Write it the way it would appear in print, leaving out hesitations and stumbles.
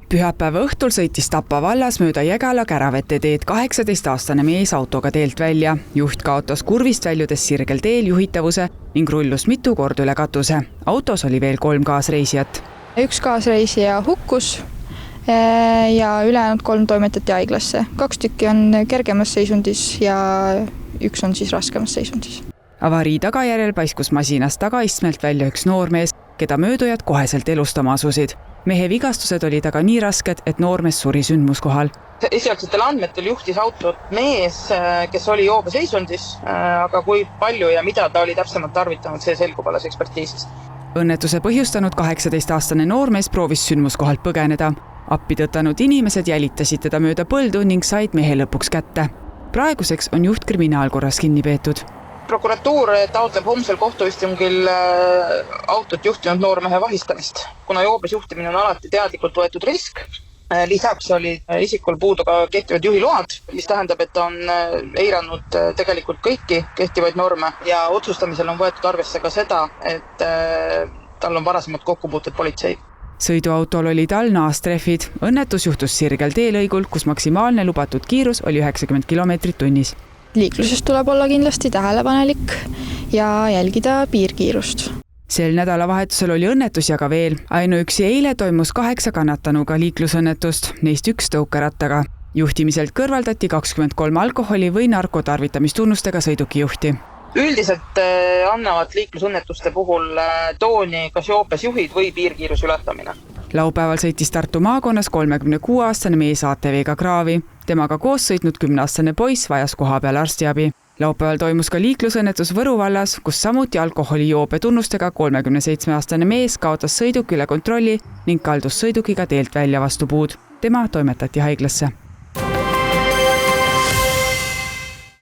Pühapäeva õhtul sõitis Tapa vallas mööda Jägala Käravete teed 18-aastane mees autoga teelt välja. Juht kaotas kurvist väljudes sirgel teel juhitavuse ning rullus mitu korda üle katuse. Autos oli veel 3 kaasreisijat. Üks kaasreisija hukkus ja ülejäänud 3 toimetati haiglasse. 2 tükki on kergemas seisundis ja 1 on siis raskemas seisundis. Avarii tagajärjel paiskus masinast tagaistmelt välja üks noormees, keda möödujad koheselt elustama asusid. Mehe vigastused olid aga nii rasked, et noormees suri sündmuskohal. Esialgsetel andmetel juhtis autot mees, kes oli joobe seisundis, aga kui palju ja mida ta oli täpsemalt tarvitanud, see selgub alles ekspertiisist. Õnnetuse põhjustanud 18-aastane noormees proovis sündmuskohalt põgeneda. Appi tõtanud inimesed jälitasid teda mööda põldu ning said mehe lõpuks kätte. Praeguseks on juht kriminaalkorras kinni peetud. Prokuratuur taotleb homsel kohtuistungil autot juhtinud noormehe vahistamist. Kuna joobes juhtimine on alati teadlikult võetud risk, lisaks oli isikul puudu ka kehtivad juhiload, mis tähendab, et ta on eiranud tegelikult kõiki kehtivaid norme ja otsustamisel on võetud arvesse ka seda, et tal on varasemad kokkupuuted politsei. Sõiduautol oli tal naastrehvid. Õnnetus juhtus sirgel teelõigul, kus maksimaalne lubatud kiirus oli 90 km tunnis. Liikluses tuleb olla kindlasti tähelepanelik ja jälgida piirkiirust. Sel nädalavahetusel oli õnnetusi aga veel. Ainuüksi eile toimus 8 kannatanuga liiklusõnnetust, neist 1 tõukerattaga. Juhtimiselt kõrvaldati 23 alkoholi või narkotarvitamistunnustega sõidukijuhti. Üldiselt annavad liiklusõnnetuste puhul tooni kas joobes juhid või piirkiiruse ületamine. Laupäeval sõitis Tartu maakonnas 36-aastane mees ATV-ga kraavi. Temaga koos sõitnud 10-aastane poiss vajas koha peal arstiabi. Laupäeval toimus ka liiklusõnnetus Võru vallas, kus samuti alkoholijoobe tunnustega 37-aastane mees kaotas sõiduki üle kontrolli ning kaldus sõidukiga teelt välja vastu puud. Tema toimetati haiglasse.